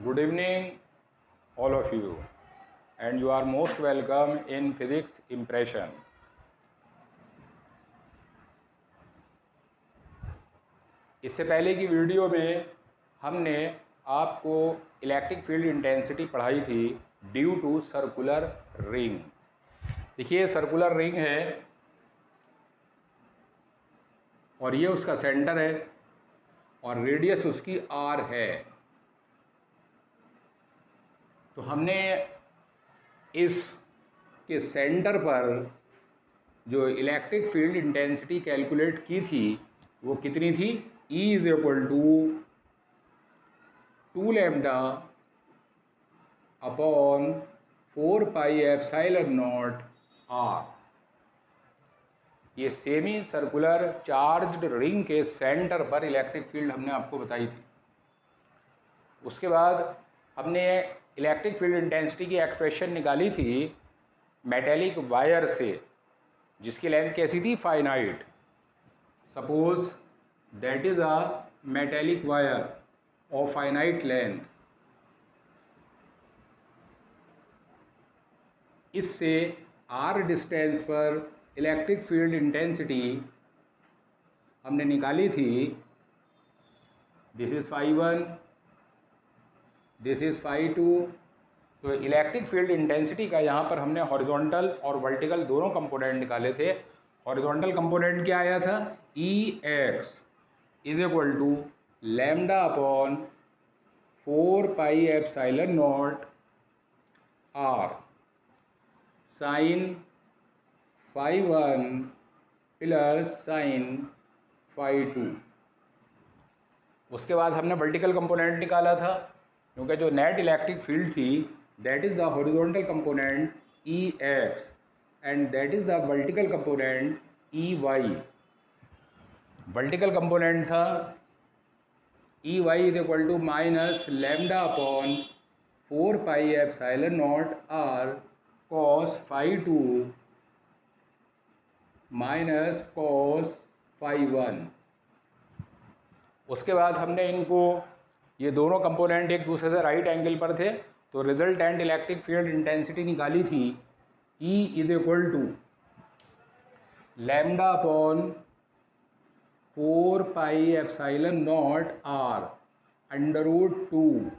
Good evening, all of you, and you are most welcome in Physics Impression. इससे पहले की video में हमने आपको इलेक्ट्रिक फील्ड इंटेंसिटी पढ़ाई थी ड्यू टू सर्कुलर रिंग। देखिए सर्कुलर रिंग है और ये उसका सेंटर है और रेडियस उसकी r है। तो हमने इस के सेंटर पर जो इलेक्ट्रिक फील्ड इंटेंसिटी कैलकुलेट की थी वो कितनी थी, E is equal to 2 lambda upon 4 pi epsilon not r। ये सेमी सर्कुलर चार्ज्ड रिंग के सेंटर पर इलेक्ट्रिक फील्ड हमने आपको बताई थी। उसके बाद हमने इलेक्ट्रिक फील्ड इंटेंसिटी की एक्सप्रेशन निकाली थी मेटेलिक वायर से, जिसकी लेंथ कैसी थी, finite. Suppose that is a metallic wire of finite length. इससे r डिस्टेंस पर इलेक्ट्रिक फील्ड इंटेंसिटी हमने निकाली थी। This is phi1, this is phi2। तो इलेक्ट्रिक फील्ड इंटेंसिटी का यहाँ पर हमने हॉरिजॉन्टल और वर्टिकल दोनों कंपोनेंट निकाले थे। हॉरिजॉन्टल कंपोनेंट क्या आया था, Ex is equal to lambda upon 4 pi epsilon not r sine phi1 plus sine phi2। उसके बाद हमने वर्टिकल कंपोनेंट निकाला था, क्योंकि जो नेट इलेक्ट्रिक फील्ड थी that is the horizontal component Ex and that is the vertical component Ey। Vertical component था Ey is equal to minus lambda upon 4 pi epsilon not r cos phi2 minus cos phi1। उसके बाद हमने इनको, ये दोनों component एक दूसरे से राइट एंगल पर थे, तो रिजल्टेंट इलेक्ट्रिक फील्ड इंटेंसिटी निकाली थी E is equal to lambda upon 4 pi epsilon not r √2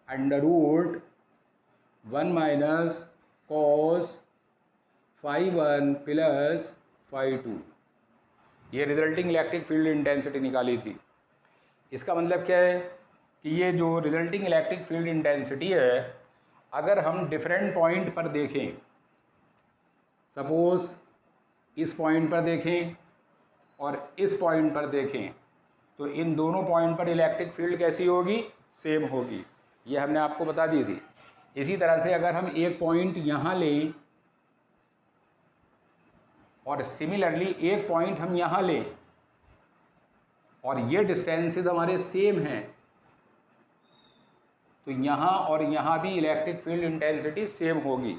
√1 minus cos phi1 plus phi2। ये रिजल्टिंग इलेक्ट्रिक फील्ड इंटेंसिटी निकाली थी। इसका मतलब क्या है कि ये जो रिजल्टिंग इलेक्ट्रिक फील्ड इंटेंसिटी है, अगर हम डिफरेंट पॉइंट पर देखें, सपोज इस पॉइंट पर देखें और इस पॉइंट पर देखें, तो इन दोनों पॉइंट पर इलेक्ट्रिक फील्ड कैसी होगी, सेम होगी। ये हमने आपको बता दी थी। इसी तरह से अगर हम एक पॉइंट यहाँ लें और सिमिलरली एक पॉइंट हम यहाँ लें और ये डिस्टेंसेस हमारे सेम हैं, तो यहाँ और यहाँ भी इलेक्ट्रिक फील्ड इंटेंसिटी सेम होगी,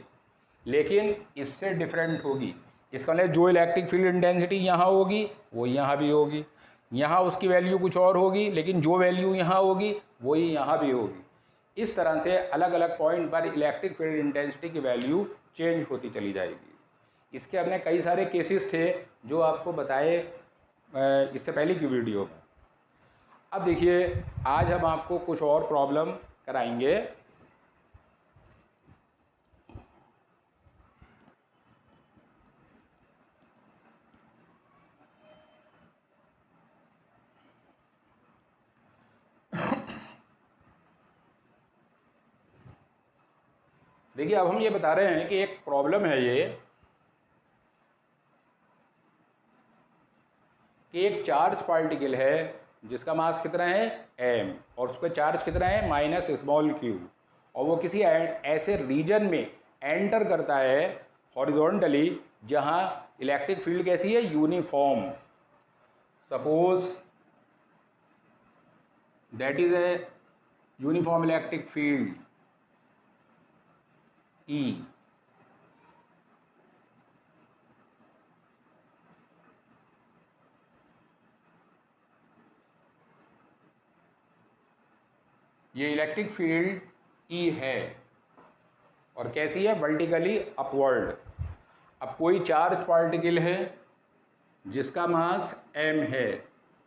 लेकिन इससे डिफरेंट होगी। इसका मतलब जो इलेक्ट्रिक फील्ड इंटेंसिटी यहाँ होगी वो यहाँ भी होगी, यहाँ उसकी वैल्यू कुछ और होगी, लेकिन जो वैल्यू यहाँ होगी वही यहाँ भी होगी। इस तरह से अलग अलग पॉइंट पर इलेक्ट्रिक फील्ड इंटेंसिटी की वैल्यू चेंज होती चली जाएगी। इसके हमने कई सारे केसेस थे जो आपको बताए इससे पहले की वीडियो में। अब देखिए आज हम आपको कुछ और प्रॉब्लम कराएंगे। देखिए अब हम ये बता रहे हैं कि एक प्रॉब्लम है ये, कि एक चार्ज पार्टिकल है जिसका मास कितना है m और उस पर चार्ज कितना है माइनस स्मॉल q, और वो किसी ऐसे रीजन में एंटर करता है हॉरिजॉन्टली जहां इलेक्ट्रिक फील्ड कैसी है, uniform. Suppose that is a uniform electric field E। ये इलेक्ट्रिक फील्ड ई है और कैसी है, वर्टिकली अपवर्ड। अब कोई चार्ज पार्टिकल है जिसका मास m है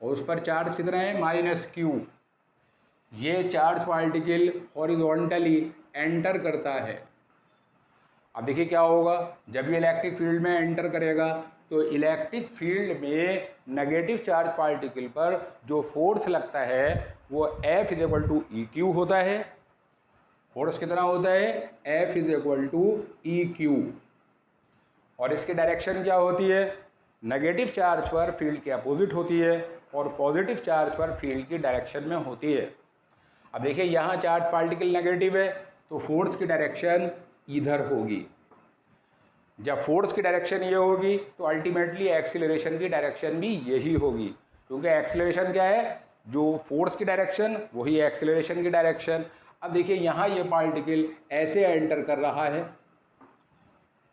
और उस पर चार्ज कितना है, -q। ये चार्ज पार्टिकल हॉरिजॉन्टली एंटर करता है। अब देखिए क्या होगा, जब ये इलेक्ट्रिक फील्ड में एंटर करेगा तो इलेक्ट्रिक फील्ड में नेगेटिव चार्ज पार्टिकल पर जो फोर्स लगता है वो F = EQ होता है। फोर्स कितना होता है, F = EQ। और इसकी डायरेक्शन क्या होती है, नेगेटिव चार्ज पर फील्ड के अपोजिट होती है और पॉजिटिव चार्ज पर फील्ड की डायरेक्शन में होती है। अब देखिए यहाँ चार्ज पार्टिकल नेगेटिव है तो फोर्स की डायरेक्शन इधर होगी। जब फोर्स की डायरेक्शन ये होगी तो अल्टीमेटली एक्सीलरेशन की डायरेक्शन भी यही होगी, क्योंकि एक्सीलरेशन क्या है, जो फोर्स की डायरेक्शन वही एक्सीलरेशन की डायरेक्शन। अब देखिए यहाँ ये पार्टिकल ऐसे एंटर कर रहा है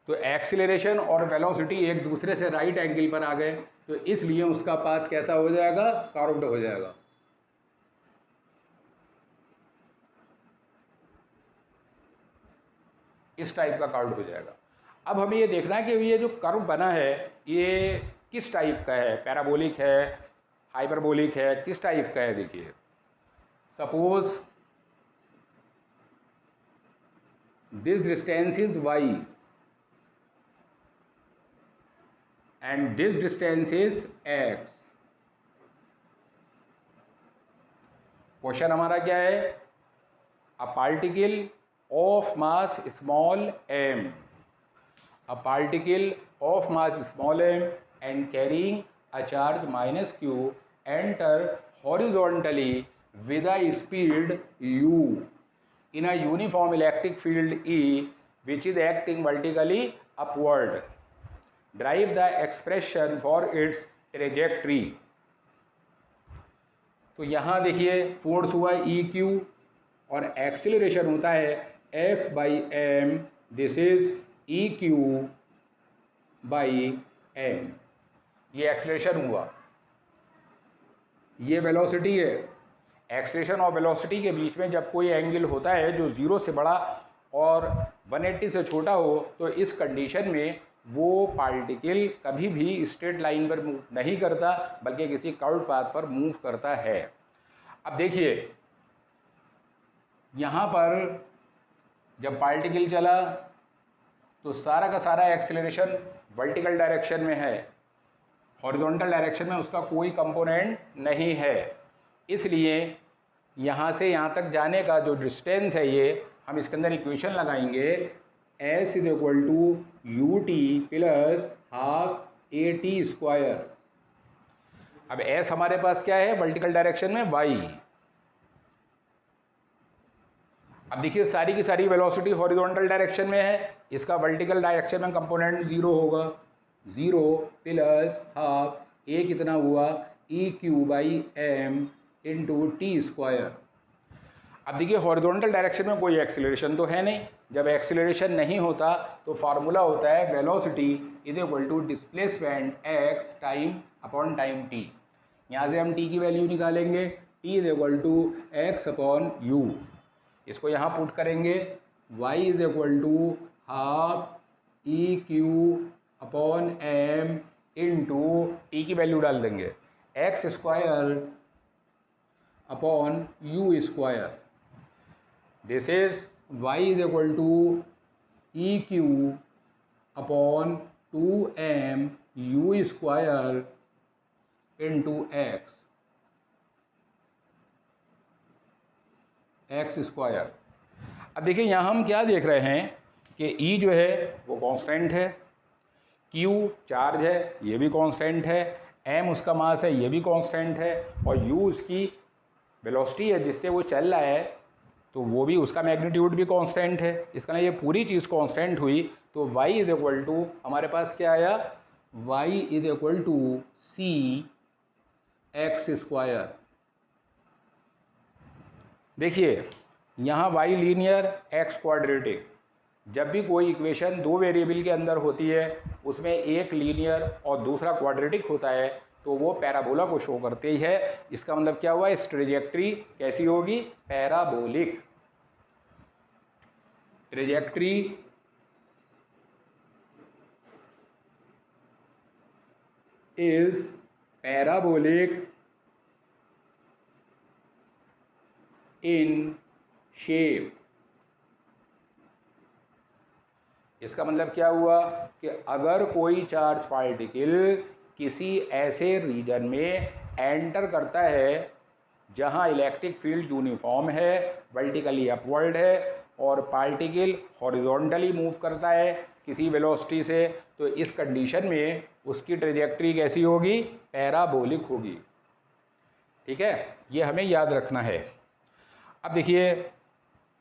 तो एक्सीलरेशन और वेलोसिटी एक दूसरे से राइट एंगल पर आ गए, तो इसलिए उसका पाथ कैसा हो जाएगा, कर्व्ड हो जाएगा। इस टाइप का कर्व हो जाएगा। अब हमें ये देखना है कि ये जो कर्व बना है ये किस टाइप का है, पैराबोलिक है, हाइपरबोलिक है, किस टाइप का है। देखिए suppose this distance is y and this distance is x। Question हमारा क्या है, a particle of mass small m, a particle of mass small m and carrying a charge -q enter horizontally with a speed u in a uniform electric field E which is acting vertically upward। Derive the expression for its trajectory। तो यहाँ देखिए force हुआ EQ और acceleration होता है F/m, this is EQ m। ये acceleration हुआ, ये वेलोसिटी है। एक्सीलरेशन और वेलोसिटी के बीच में जब कोई एंगल होता है जो 0 से बड़ा और 180 से छोटा हो तो इस कंडीशन में वो पार्टिकल कभी भी स्ट्रेट लाइन पर मूव नहीं करता बल्कि किसी कर्व्ड पाथ पर मूव करता है। अब देखिए यहाँ पर जब पार्टिकल चला तो सारा का सारा एक्सेलरेशन वर्टिकल डायरेक्शन में है, हॉरिजॉन्टल डायरेक्शन में उसका कोई कंपोनेंट नहीं है। इसलिए यहाँ से यहाँ तक जाने का जो डिस्टेंस है ये हम इसके अंदर इक्वेशन लगाएंगे, S = ut + ½ at²। अब S हमारे पास क्या है, वर्टिकल डायरेक्शन में y। अब देखिए सारी की सारी वेलोसिटी हॉरिजॉन्टल डायरेक्शन में है, इसका वर्टिकल डायरेक्शन में कंपोनेंट 0 होगा। 0 + ½ a कितना हुआ, EQ/m × t²। अब देखिए हॉरिजॉन्टल डायरेक्शन में कोई एक्सीलरेशन तो है नहीं, जब एक्सीलरेशन नहीं होता तो फार्मूला होता है velocity = displacement x time t। यहाँ से हम t की वैल्यू निकालेंगे, t = x/u। इसको यहाँ पुट करेंगे, y = ½ EQ/m × t की वैल्यू डाल देंगे x² / u²। This is y = EQ/2m u² × x²। अब देखिए यहाँ हम क्या देख रहे हैं कि E जो है वो कांस्टेंट है, Q चार्ज है ये भी कांस्टेंट है, M उसका मास है ये भी कांस्टेंट है और U उसकी वेलोसिटी है जिससे वो चल रहा है तो वो भी, उसका मैग्नीट्यूड भी कांस्टेंट है। इसका ये पूरी चीज़ कांस्टेंट हुई तो y = हमारे पास क्या आया, y = c x²। देखिए यहाँ y लीनियर x क्वाड्रेटिक। जब भी कोई इक्वेशन दो वेरिएबल के अंदर होती है उसमें एक लीनियर और दूसरा क्वाड्रेटिक होता है तो वो पैराबोला को शो करती है। इसका मतलब क्या हुआ, इस ट्रेजेक्ट्री कैसी होगी, parabolic. Trajectory is parabolic in shape. इसका मतलब क्या हुआ कि अगर कोई चार्ज पार्टिकल किसी ऐसे रीजन में एंटर करता है जहां इलेक्ट्रिक फील्ड यूनिफॉर्म है, वर्टिकली अपवर्ड है, और पार्टिकल हॉरिजॉन्टली मूव करता है किसी वेलोसिटी से, तो इस कंडीशन में उसकी ट्रेजेक्ट्री कैसी होगी, पैराबोलिक होगी। ठीक है, ये हमें याद रखना है। अब देखिए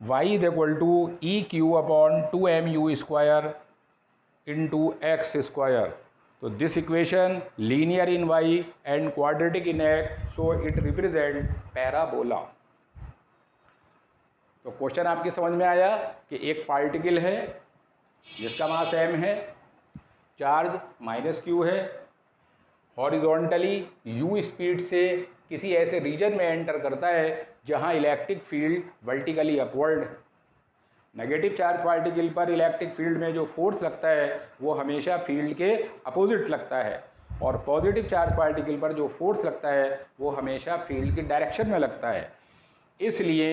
y is equal to E Q upon 2mu square into X square. तो this equation linear in y and quadratic in x, so it represent parabola. तो क्वेश्चन आपकी समझ में आया कि एक पार्टिकल है जिसका मास m है, चार्ज -q है, हॉरिजॉन्टली u स्पीड से किसी ऐसे रीजन में एंटर करता है जहां इलेक्ट्रिक फील्ड वर्टिकली अपवर्ड है। नेगेटिव चार्ज पार्टिकल पर इलेक्ट्रिक फील्ड में जो फोर्स लगता है वो हमेशा फील्ड के अपोजिट लगता है, और पॉजिटिव चार्ज पार्टिकल पर जो फोर्स लगता है वो हमेशा फील्ड की डायरेक्शन में लगता है। इसलिए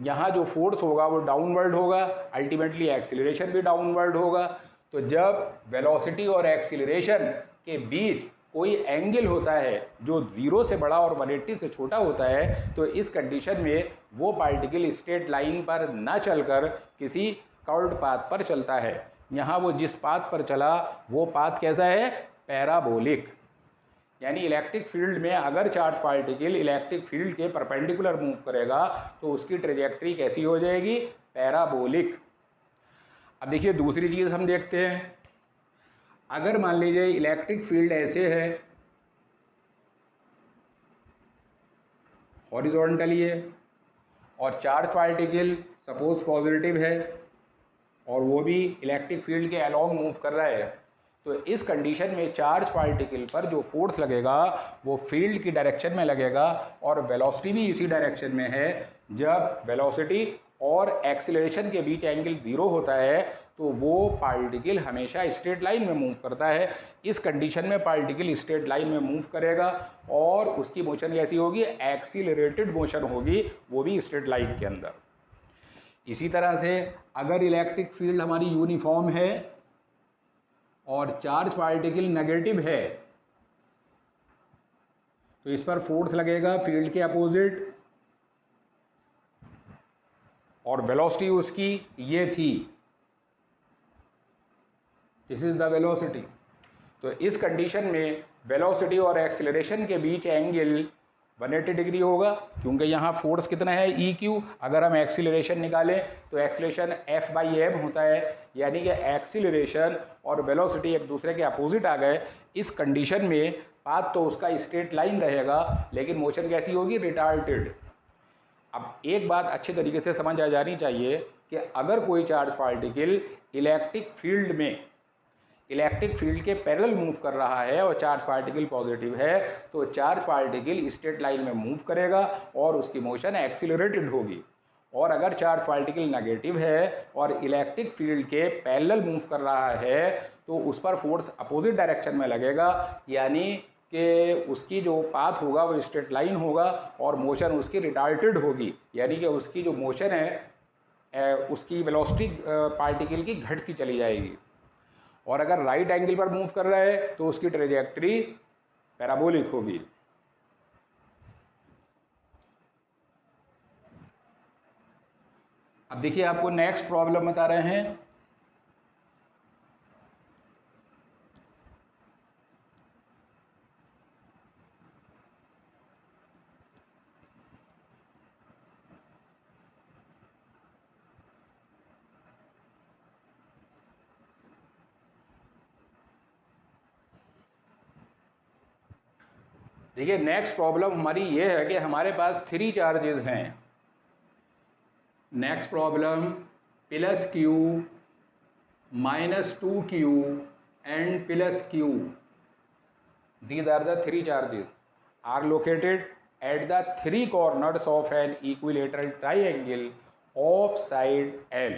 यहाँ जो फोर्स होगा वो डाउनवर्ड होगा, अल्टीमेटली एक्सीलरेशन भी डाउनवर्ड होगा। तो जब वेलोसिटी और एक्सीलरेशन के बीच कोई एंगल होता है जो 0 से बड़ा और 180 से छोटा होता है, तो इस कंडीशन में वो पार्टिकल स्ट्रेट लाइन पर न चलकर किसी कर्व्ड पाथ पर चलता है। यहाँ वो जिस पाथ पर चला वो पाथ कैसा है, पैराबोलिक। यानी इलेक्ट्रिक फील्ड में अगर चार्ज पार्टिकल इलेक्ट्रिक फील्ड के परपेंडिकुलर मूव करेगा तो उसकी ट्रेजेक्ट्री कैसी हो जाएगी, पैराबोलिक। अब देखिए दूसरी चीज़ हम देखते हैं। अगर मान लीजिए इलेक्ट्रिक फील्ड ऐसे है, हॉरिजॉन्टली है, और चार्ज पार्टिकल सपोज पॉजिटिव है और वो भी इलेक्ट्रिक फील्ड के अलोंग मूव कर रहा है, तो इस कंडीशन में चार्ज पार्टिकल पर जो फोर्स लगेगा वो फील्ड की डायरेक्शन में लगेगा, और वेलोसिटी भी इसी डायरेक्शन में है। जब वेलोसिटी और एक्सीलरेशन के बीच एंगल 0 होता है तो वो पार्टिकल हमेशा स्ट्रेट लाइन में मूव करता है। इस कंडीशन में पार्टिकल स्ट्रेट लाइन में मूव करेगा और उसकी मोशन कैसी होगी, एक्सीलरेटेड मोशन होगी, वो भी स्ट्रेट लाइन के अंदर। इसी तरह से अगर इलेक्ट्रिक फील्ड हमारी यूनिफॉर्म है और चार्ज पार्टिकल नेगेटिव है तो इस पर फोर्स लगेगा फील्ड के अपोजिट, और वेलोसिटी उसकी ये थी, दिस इज द वेलोसिटी। तो इस कंडीशन में वेलोसिटी और एक्सीलरेशन के बीच एंगल 180 डिग्री होगा, क्योंकि यहाँ फोर्स कितना है, ई क्यू। अगर हम एक्सीलरेशन निकालें तो एक्सीलरेशन F/m होता है, यानी कि एक्सीलरेशन और वेलोसिटी एक दूसरे के अपोजिट आ गए। इस कंडीशन में पाथ तो उसका स्ट्रेट लाइन रहेगा, लेकिन मोशन कैसी होगी, रिटार्डेड। अब एक बात अच्छे तरीके से समझ आ जानी चाहिए कि अगर कोई चार्ज पार्टिकल इलेक्ट्रिक फील्ड में इलेक्ट्रिक फील्ड के पैरेलल मूव कर रहा है और चार्ज पार्टिकल पॉजिटिव है, तो चार्ज पार्टिकल स्ट्रेट लाइन में मूव करेगा और उसकी मोशन एक्सीलरेटेड होगी। और अगर चार्ज पार्टिकल नेगेटिव है और इलेक्ट्रिक फील्ड के पैरेलल मूव कर रहा है तो उस पर फोर्स अपोजिट डायरेक्शन में लगेगा, यानी कि उसकी जो पाथ होगा वो स्ट्रेट लाइन होगा और मोशन उसकी रिटार्डेड होगी, यानी कि उसकी जो मोशन है उसकी वेलोसिटी पार्टिकल की घटती चली जाएगी। और अगर राइट एंगल पर मूव कर रहा है तो उसकी ट्रेजेक्ट्री पैराबोलिक होगी। अब देखिए आपको नेक्स्ट प्रॉब्लम बता रहे हैं। देखिए नेक्स्ट प्रॉब्लम हमारी ये है कि हमारे पास 3 चार्जेस हैं। Next problem +q -2q and +q। These are the three charges are located at the three corners of an equilateral triangle of side L.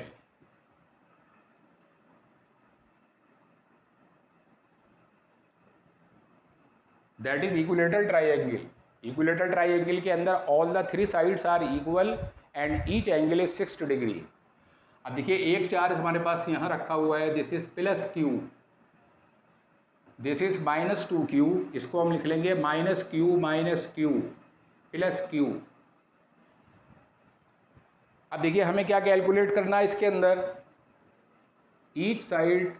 That is equilateral triangle. Equilateral triangle के अंदर all the three sides are equal and each angle is 60 degree. अब देखिए एक charge हमारे पास यहाँ रखा हुआ है, this is plus Q, this is minus 2q, इसको हम लिख लेंगे माइनस क्यू प्लस क्यू। अब देखिए हमें क्या कैलकुलेट करना है इसके अंदर, each side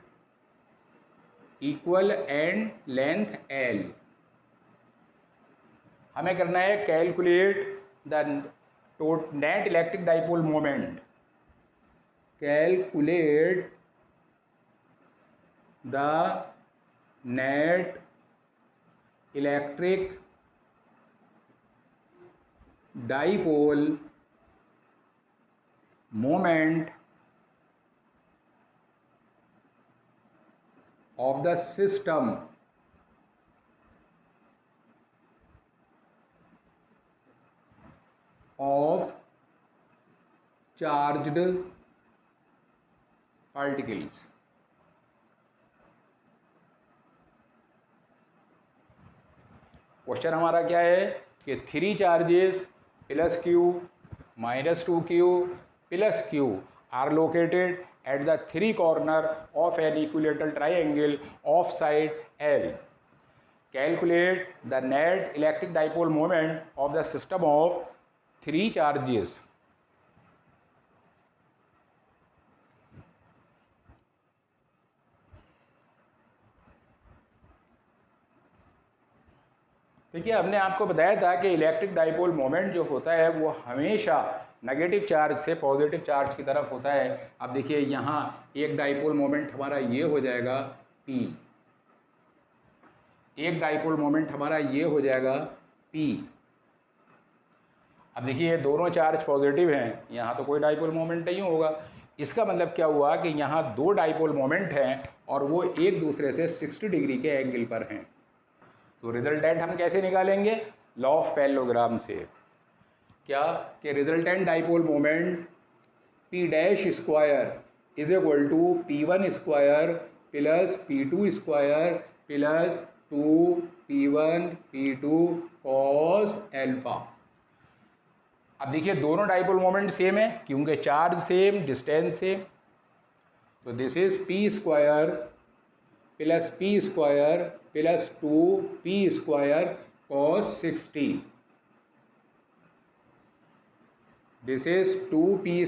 equal and length l। हमें करना है calculate the net electric dipole moment, calculate the net electric dipole moment of the system of charged particles। Question हमारा क्या है कि three charges plus Q minus 2q plus Q R located at the three corner of an equilateral triangle of side L. Calculate the net electric dipole moment of the system of three charges. देखिए हमने आपको बताया था कि electric dipole moment जो होता है वो हमेशा नेगेटिव चार्ज से पॉजिटिव चार्ज की तरफ होता है। अब देखिए यहाँ एक डाइपोल मोमेंट हमारा ये हो जाएगा P, एक डाइपोल मोमेंट हमारा ये हो जाएगा P। अब देखिए ये दोनों चार्ज पॉजिटिव हैं, यहाँ तो कोई डाइपोल मोमेंट नहीं होगा। इसका मतलब क्या हुआ कि यहाँ दो डाइपोल मोमेंट हैं और वो एक दूसरे से 60 डिग्री के एंगल पर हैं। तो रिजल्टेंट हम कैसे निकालेंगे, लॉ ऑफ पैरेललोग्राम से। क्या कि resultant dipole moment P dash square is equal to P1 square plus P2 square plus 2P1 P2 cos alpha. अब देखिए दोनों डाइपोल मोमेंट सेम है क्योंकि चार्ज सेम डिस्टेंस सेम। तो this is P square plus P square plus 2P square cos 60। This is 2P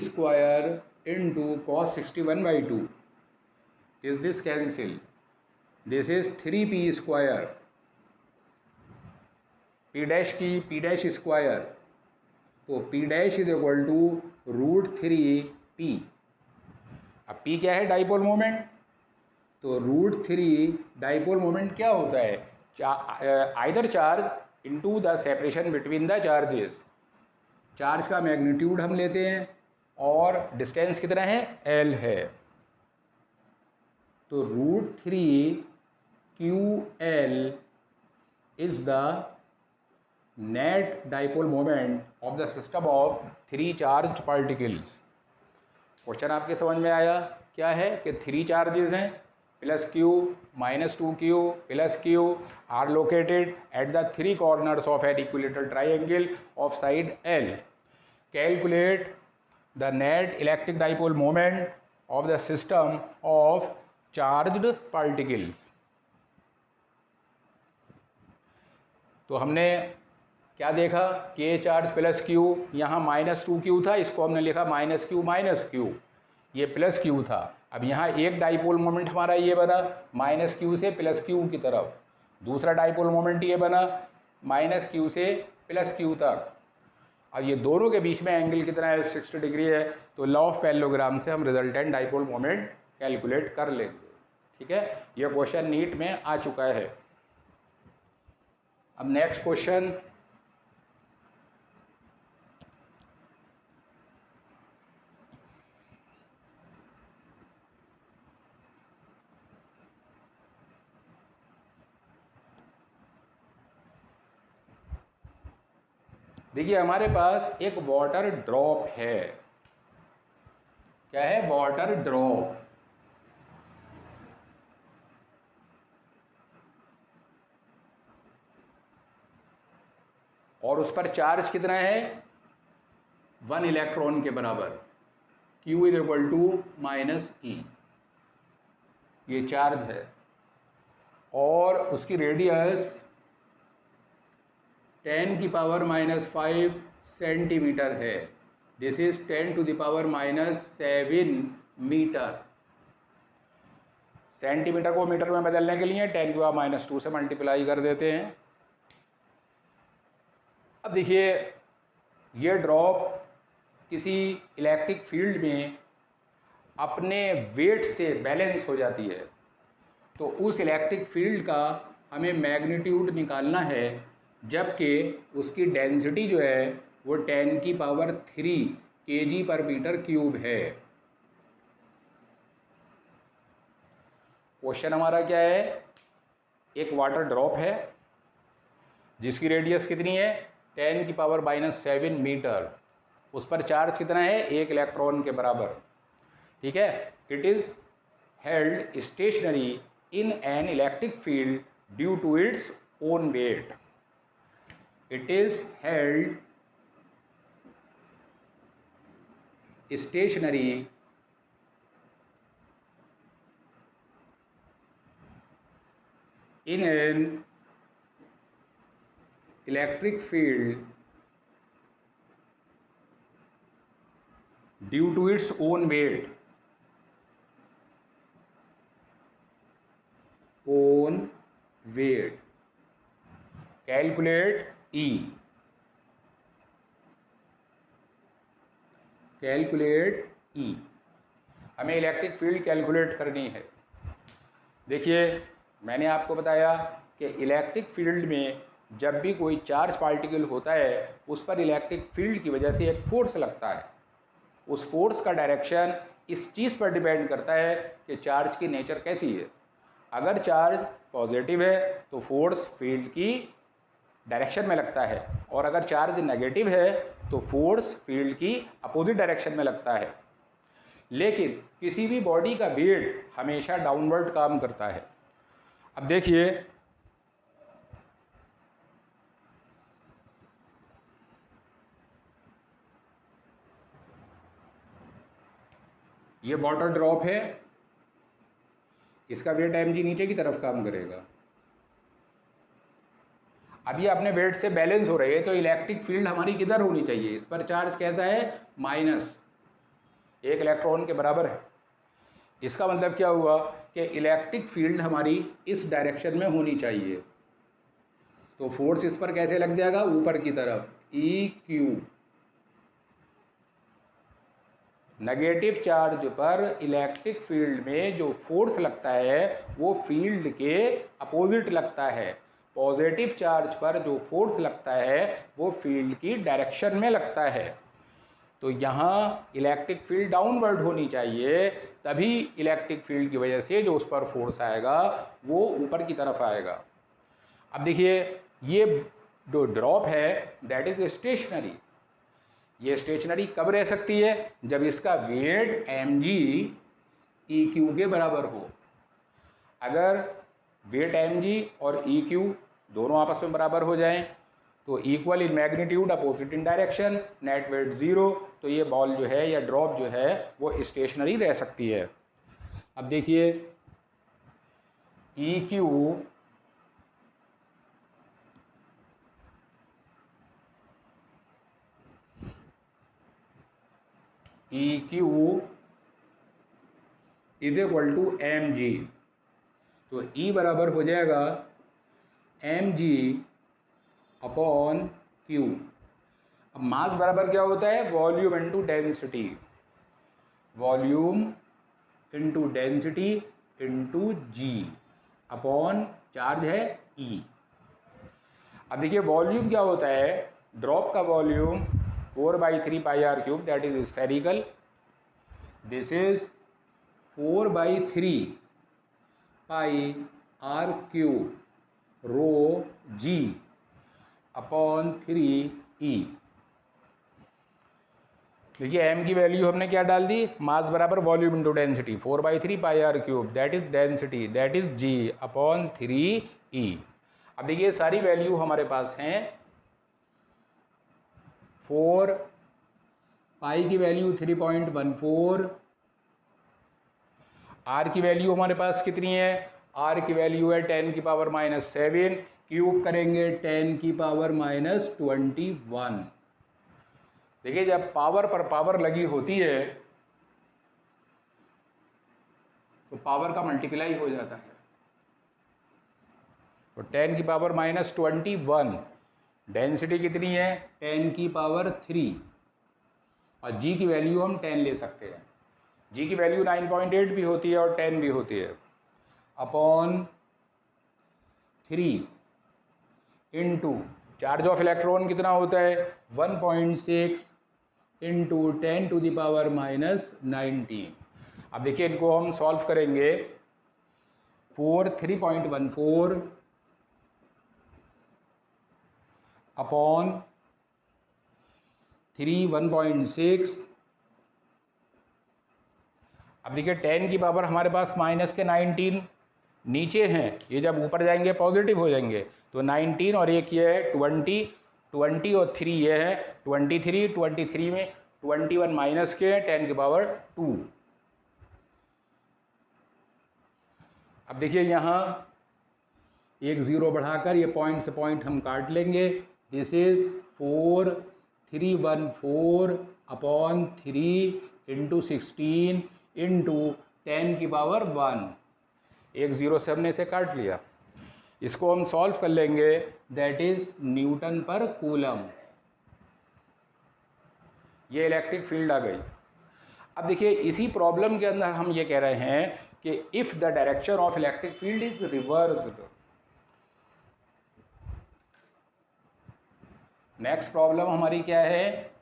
square into cos 61/2। Is this cancel, this is 3P square, P dash की P dash square, तो P dash is equal to √3P। अब P क्या है, dipole moment, तो √3 dipole moment क्या होता है, either charge into the separation between the charges. Charge का मैग्नीट्यूड हम लेते हैं और डिस्टेंस कितना है, L है। तो √3QL is the net dipole moment of the system of three charge particles. Question आपके समझ में आया, क्या है कि थ्री चार्जेस हैं plus Q minus 2q plus Q R located at the three corners of an equilateral triangle of side L। Calculate the net electric dipole moment of the system of charged particles. तो हमने क्या देखा, k charge plus Q, यहाँ minus 2q था, इसको हमने लिखा minus Q, ये प्लस क्यू था। अब यहाँ एक डाइपोल मोमेंट हमारा ये बना माइनस क्यू से प्लस क्यू की तरफ, दूसरा डाइपोल मोमेंट ये बना माइनस क्यू से प्लस क्यू तक। अब ये दोनों के बीच में एंगल कितना है, 60 डिग्री है। तो लॉ ऑफ पैरेललोग्राम से हम रिजल्टेंट डाइपोल मोमेंट कैलकुलेट कर लेंगे। ठीक है, यह क्वेश्चन नीट में आ चुका है। अब नेक्स्ट क्वेश्चन, देखिए हमारे पास एक वाटर ड्रॉप है। क्या है? Water drop. और उस पर चार्ज कितना है? 1 इलेक्ट्रॉन के बराबर। Q इज इक्वल टू -E, ये चार्ज है। और उसकी रेडियस 10⁻⁻5 सेंटीमीटर है। This is 10⁻⁷ metre. सेंटीमीटर को मीटर में बदलने के लिए 10⁻⁻2 से मल्टीप्लाई कर देते हैं। अब देखिए ये ड्रॉप किसी इलेक्ट्रिक फील्ड में अपने वेट से बैलेंस हो जाती है, तो उस इलेक्ट्रिक फील्ड का हमें मैग्नीट्यूड निकालना है, जबकि उसकी डेंसिटी जो है वो 10⁻³ kg/m³ है। क्वेश्चन हमारा क्या है? एक वाटर ड्रॉप है जिसकी रेडियस कितनी है? 10⁻⁷ मीटर। उस पर चार्ज कितना है? 1 इलेक्ट्रॉन के बराबर। ठीक है। It is held stationary in an electric field due to its own weight. It is held stationary in an electric field due to its own weight. Own weight. Calculate E. Calculate E. हमें electric field calculate करनी है। देखिए मैंने आपको बताया कि electric field में जब भी कोई चार्ज पार्टिकल होता है उस पर इलेक्ट्रिक फील्ड की वजह से एक फोर्स लगता है। उस फोर्स का डायरेक्शन इस चीज़ पर डिपेंड करता है कि चार्ज की नेचर कैसी है। अगर चार्ज पॉजिटिव है तो फोर्स फील्ड की डायरेक्शन में लगता है, और अगर चार्ज नेगेटिव है तो फोर्स फील्ड की अपोजिट डायरेक्शन में लगता है। लेकिन किसी भी बॉडी का वेट हमेशा डाउनवर्ड काम करता है। अब देखिए ये वाटर ड्रॉप है, इसका वेट mg नीचे की तरफ काम करेगा। अब ये अपने वेट से बैलेंस हो रही है, तो इलेक्ट्रिक फील्ड हमारी किधर होनी चाहिए? इस पर चार्ज कैसा है? -1 इलेक्ट्रॉन के बराबर है। इसका मतलब क्या हुआ कि इलेक्ट्रिक फील्ड हमारी इस डायरेक्शन में होनी चाहिए। तो फोर्स इस पर कैसे लग जाएगा? ऊपर की तरफ, EQ। नेगेटिव चार्ज पर इलेक्ट्रिक फील्ड में जो फोर्स लगता है वो फील्ड के अपोजिट लगता है। पॉजिटिव चार्ज पर जो फोर्स लगता है वो फील्ड की डायरेक्शन में लगता है। तो यहाँ इलेक्ट्रिक फील्ड डाउनवर्ड होनी चाहिए, तभी इलेक्ट्रिक फील्ड की वजह से जो उस पर फोर्स आएगा वो ऊपर की तरफ आएगा। अब देखिए ये जो ड्रॉप है दैट इज स्टेशनरी। ये स्टेशनरी कब रह सकती है? जब इसका वेट mg EQ के बराबर हो। अगर वेट mg और EQ दोनों आपस में बराबर हो जाएं तो equal in magnitude opposite in direction, net weight 0, तो ये बॉल जो है या ड्रॉप जो है वो स्टेशनरी रह सकती है। अब देखिए EQ is equal to mg, तो E बराबर हो जाएगा mg अपॉन Q। अब मास बराबर क्या होता है? Volume into density. Volume into density into G upon charge है E। अब देखिए वॉल्यूम क्या होता है? ड्रॉप का volume 4/3πr³ that is spherical. This is 4/3πr³ ρg upon 3e। देखिए m की वैल्यू हमने क्या डाल दी, मास बराबर volume into density, 4/3 pi r cube, that is density, that is g upon 3e। अब देखिए सारी वैल्यू हमारे पास हैं। 4 पाई की वैल्यू 3.14, आर की वैल्यू हमारे पास कितनी है, आर की वैल्यू है 10 की पावर -7, क्यूब करेंगे 10 की पावर -21। देखिए जब पावर पर पावर लगी होती है तो पावर का मल्टीप्लाई हो जाता है। तो 10 की पावर -21, डेंसिटी कितनी है 10 की पावर 3, और जी की वैल्यू हम 10 ले सकते हैं। जी की वैल्यू 9.8 भी होती है और 10 भी होती है, upon 3 into charge of electron कितना होता है 1.6 इंटू 10 टू द पावर -19। अब देखिए इनको हम सॉल्व करेंगे। 4 3.14 अपॉन 3 1.6। अब देखिए 10 की पावर हमारे पास माइनस के 19 नीचे हैं, ये जब ऊपर जाएंगे पॉजिटिव हो जाएंगे, तो 19 और एक ये है 20, 20 और 3 ये है 23, 23 में 21 माइनस के 10 की पावर 2। अब देखिए यहाँ एक ज़ीरो बढ़ाकर ये पॉइंट से पॉइंट हम काट लेंगे। This is 4314 upon 3 into 16 into 10 की पावर 1। एक ज़ीरो से हमने इसे काट लिया, इसको हम सॉल्व कर लेंगे, दैट इज न्यूटन पर कूलम। ये इलेक्ट्रिक फील्ड आ गई। अब देखिए इसी प्रॉब्लम के अंदर हम ये कह रहे हैं कि if the direction of electric field is reversed. Next problem हमारी क्या है,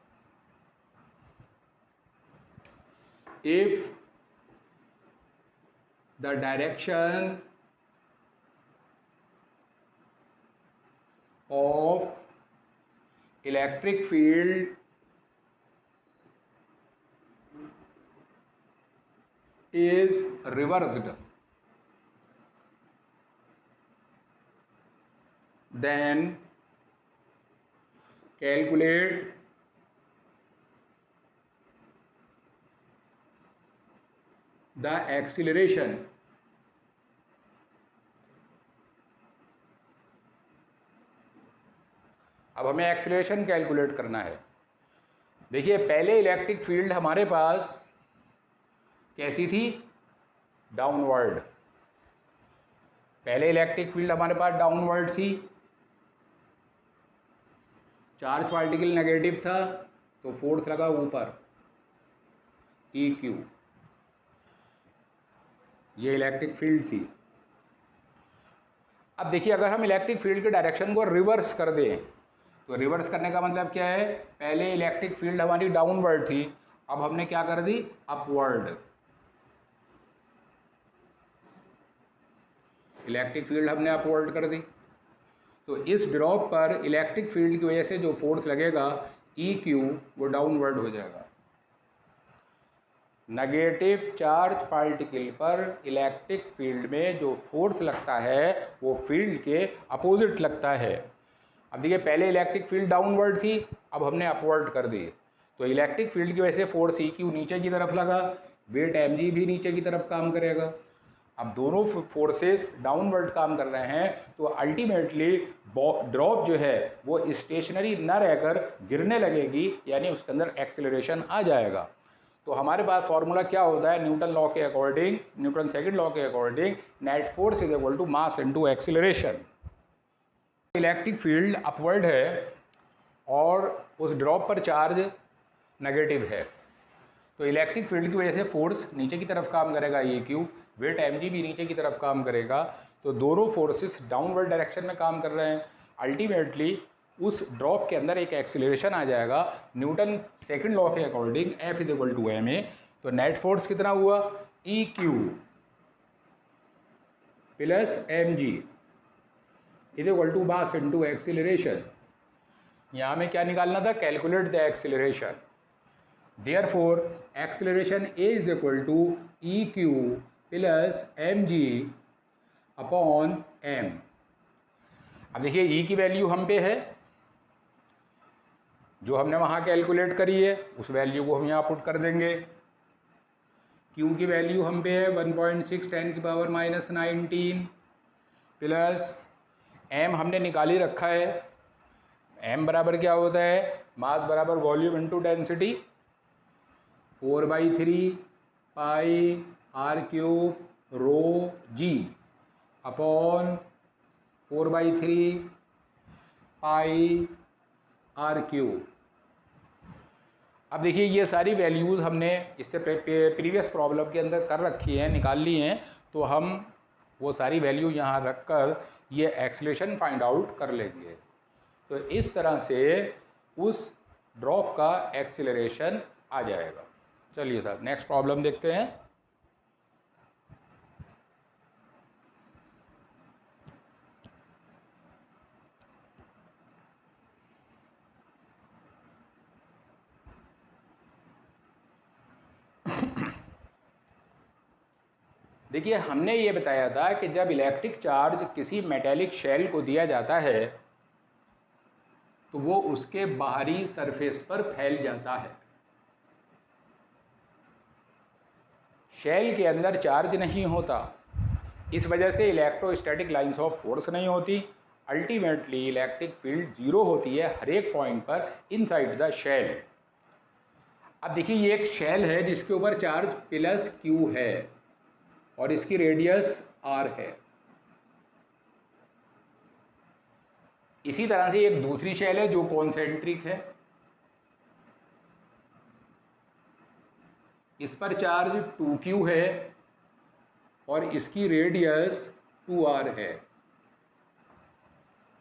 if the direction of electric field is reversed, then calculate the acceleration अब हमें एक्सीलरेशन कैलकुलेट करना है। देखिए पहले इलेक्ट्रिक फील्ड हमारे पास कैसी थी, डाउनवर्ड। पहले इलेक्ट्रिक फील्ड हमारे पास डाउनवर्ड थी, चार्ज पार्टिकल नेगेटिव था तो फोर्स लगा ऊपर EQ, ये इलेक्ट्रिक फील्ड थी। अब देखिए अगर हम इलेक्ट्रिक फील्ड के डायरेक्शन को रिवर्स कर दें, तो रिवर्स करने का मतलब क्या है, पहले इलेक्ट्रिक फील्ड हमारी डाउनवर्ड थी, अब हमने क्या कर दी, अपवर्ड। इलेक्ट्रिक फील्ड हमने अपवर्ड कर दी, तो इस ड्रॉप पर इलेक्ट्रिक फील्ड की वजह से जो फोर्स लगेगा EQ वो डाउनवर्ड हो जाएगा। नेगेटिव चार्ज पार्टिकल पर इलेक्ट्रिक फील्ड में जो फोर्स लगता है वो फील्ड के अपोजिट लगता है। अब देखिए पहले इलेक्ट्रिक फील्ड डाउनवर्ड थी, अब हमने अपवर्ड कर दी, तो इलेक्ट्रिक फील्ड की वजह से फोर्स EQ नीचे की तरफ लगा, वेट mg भी नीचे की तरफ काम करेगा। अब दोनों फोर्सेस डाउनवर्ड काम कर रहे हैं, तो अल्टीमेटली ड्रॉप जो है वो स्टेशनरी न रहकर गिरने लगेगी, यानी उसके अंदर एक्सेलरेशन आ जाएगा। तो हमारे पास फॉर्मूला क्या होता है, न्यूटन लॉ के अकॉर्डिंग, न्यूटन सेकंड लॉ के according, net force is equal to mass into acceleration. Electric field upward है और उस ड्रॉप पर चार्ज नेगेटिव है, तो इलेक्ट्रिक फील्ड की वजह से फोर्स नीचे की तरफ काम करेगा EQ, वेट mg भी नीचे की तरफ काम करेगा, तो दोनों फोर्सेस डाउनवर्ड डायरेक्शन में काम कर रहे हैं। अल्टीमेटली उस ड्रॉप के अंदर एक एक्सीलरेशन आ जाएगा न्यूटन सेकंड लॉ के according, F is equal to ma। तो नेट फोर्स कितना हुआ, EQ plus mg is equal to mass into acceleration. यहाँ में क्या निकालना था, calculate the acceleration. Therefore acceleration a is equal to E Q plus m g upon m. अब देखिए ई की वैल्यू हम पे है, जो हमने वहाँ कैलकुलेट करी है उस वैल्यू को हम यहाँ पुट कर देंगे। क्यू की वैल्यू हम पे है 1.6 10⁻⁻19 प्लस एम हमने निकाल ही रखा है। एम बराबर क्या होता है, मास बराबर volume into density, 4/3 pi r cube rho g upon 4/3 pi r cube. अब देखिए ये सारी वैल्यूज़ हमने इससे प्रीवियस प्रॉब्लम के अंदर कर रखी हैं, निकाल ली हैं, तो हम वो सारी वैल्यू यहाँ रख कर ये एक्सेलरेशन फाइंड आउट कर लेंगे। तो इस तरह से उस ड्रॉप का एक्सेलरेशन आ जाएगा। चलिए सर नेक्स्ट प्रॉब्लम देखते हैं। देखिए हमने ये बताया था कि जब इलेक्ट्रिक चार्ज किसी मेटेलिक शेल को दिया जाता है तो वो उसके बाहरी सरफेस पर फैल जाता है। शेल के अंदर चार्ज नहीं होता, इस वजह से इलेक्ट्रोस्टैटिक लाइंस ऑफ फोर्स नहीं होती। अल्टीमेटली इलेक्ट्रिक फील्ड जीरो होती है हर एक पॉइंट पर इनसाइड द शेल। अब देखिए ये एक शेल है जिसके ऊपर चार्ज प्लस क्यू है और इसकी रेडियस आर है। इसी तरह से एक दूसरी शेल है जो कॉन्सेंट्रिक है, इस पर चार्ज 2q है और इसकी रेडियस 2r है।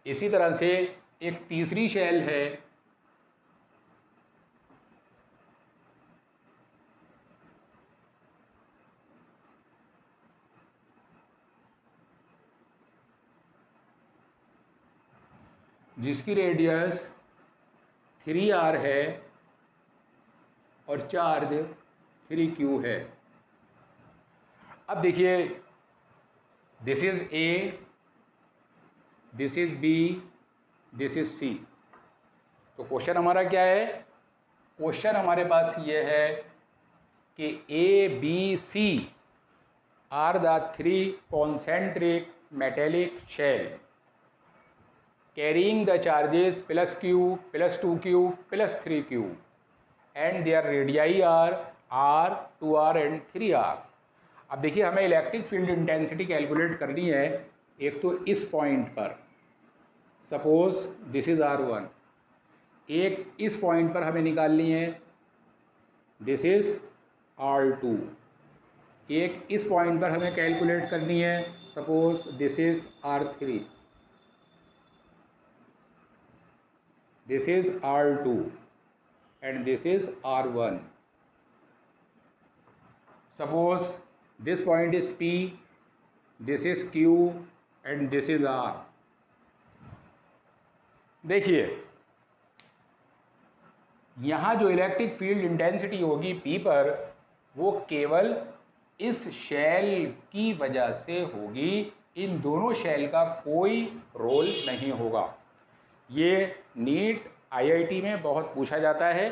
इसी तरह से एक तीसरी शेल है जिसकी रेडियस 3r है और चार्ज 3q है। अब देखिए this is A, this is B, this is C. तो क्वेश्चन हमारा क्या है, क्वेश्चन हमारे पास ये है कि A B C are the 3 concentric metallic shell carrying the charges plus q plus 2q plus 3q and their radii are r, 2r and 3r। अब देखिए हमें इलेक्ट्रिक फील्ड इंटेंसिटी कैलकुलेट करनी है। एक तो इस पॉइंट पर, सपोज दिस इज r1, एक इस पॉइंट पर हमें निकालनी है, दिस इज r2, एक इस पॉइंट पर हमें कैलकुलेट करनी है, suppose this is r3, this is R2 and this is R1. Suppose this point is P, this is Q and this is R। देखिए यहाँ जो इलेक्ट्रिक फील्ड इंटेंसिटी होगी P पर, वो केवल इस शेल की वजह से होगी, इन दोनों शेल का कोई रोल नहीं होगा। ये नीट आईआईटी में बहुत पूछा जाता है।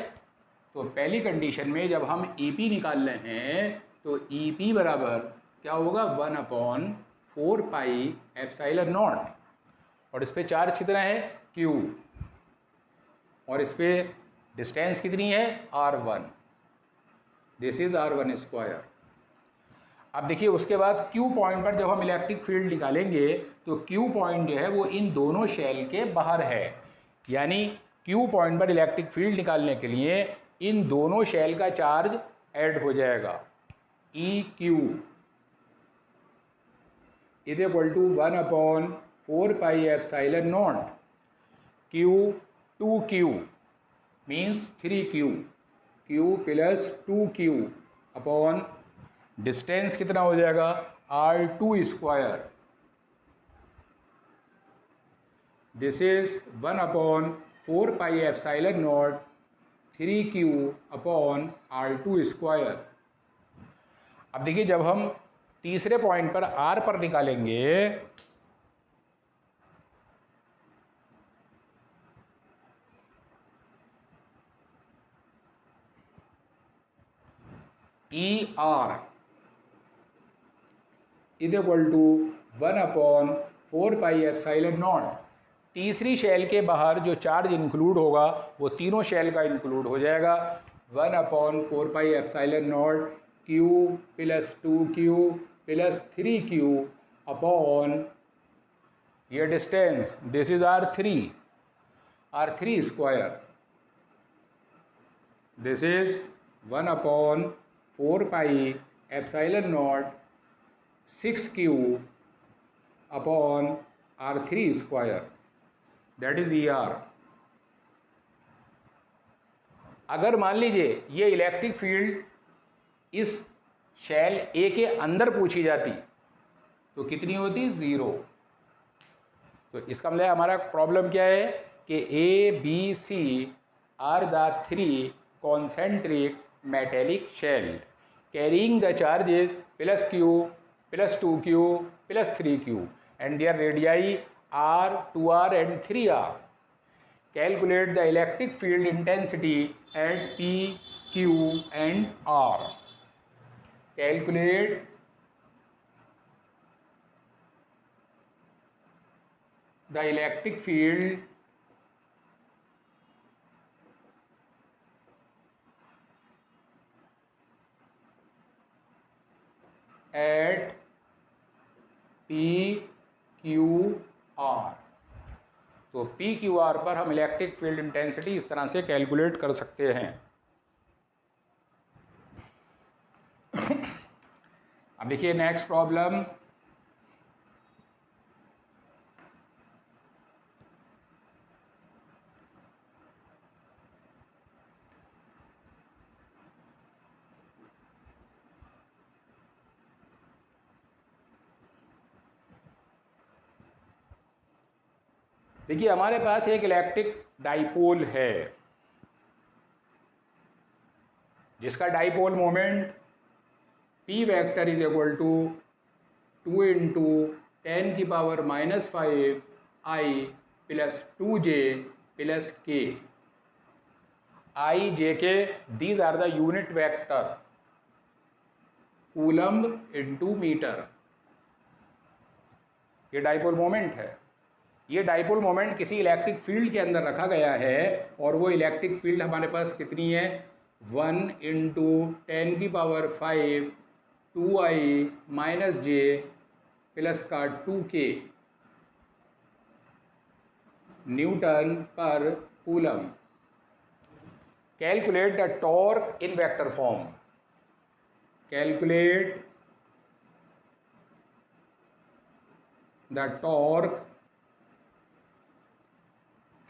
तो पहली कंडीशन में जब हम ईपी निकाल रहे हैं तो ईपी बराबर क्या होगा, 1/4 पाई एप्सिलॉन नॉट, और इस पे चार्ज कितना है Q, और इस पे डिस्टेंस कितनी है R1, this is R1 square. अब देखिए उसके बाद Q पॉइंट पर जब हम इलेक्ट्रिक फील्ड निकालेंगे तो Q पॉइंट जो है वो इन दोनों शेल के बाहर है, यानी Q पॉइंट पर इलेक्ट्रिक फील्ड निकालने के लिए इन दोनों शेल का चार्ज ऐड हो जाएगा। EQ is equal to 1/4 pi epsilon not, Q 2Q means 3Q, Q plus 2Q upon distance कितना हो जाएगा R2 square, this is 1/4 pi epsilon not 3Q/R2²। अब देखिए जब हम तीसरे पॉइंट पर R पर निकालेंगे ER इज इक्वल टू 1/4πε0। तीसरी शेल के बाहर जो चार्ज इंक्लूड होगा वो तीनों शेल का इंक्लूड हो जाएगा। 1/4πε0 Q + 2Q + 3Q अपॉन ये distance, this is R3²। This is 1/4πε0 6Q upon R3², that is ER। अगर मान लीजिए ये इलेक्ट्रिक फील्ड इस शेल ए के अंदर पूछी जाती तो कितनी होती? 0। तो इसका मतलब हमारा प्रॉब्लम क्या है कि ABC are the 3 concentric metallic shell carrying the charges +Q + 2Q + 3Q and their radii R, 2R and 3R. Calculate the electric field intensity at P, Q and R. Calculate the electric field at P, Q, R। तो P, Q, R पर हम electric field intensity इस तरह से calculate कर सकते हैं। अब देखिए नेक्स्ट प्रॉब्लम, देखिए हमारे पास एक इलेक्ट्रिक डाइपोल है जिसका dipole moment P vector is equal to 2 × 10⁻⁵ I + 2J + K। I, J, K, these are the unit vector, coulomb × metre. ये डाइपोल मोमेंट है। ये डाइपोल मोमेंट किसी इलेक्ट्रिक फील्ड के अंदर रखा गया है और वो इलेक्ट्रिक फील्ड हमारे पास कितनी है? 1 × 10⁵ 2I - J + का 2K न्यूटन पर coulomb. Calculate the torque in vector form. Calculate the torque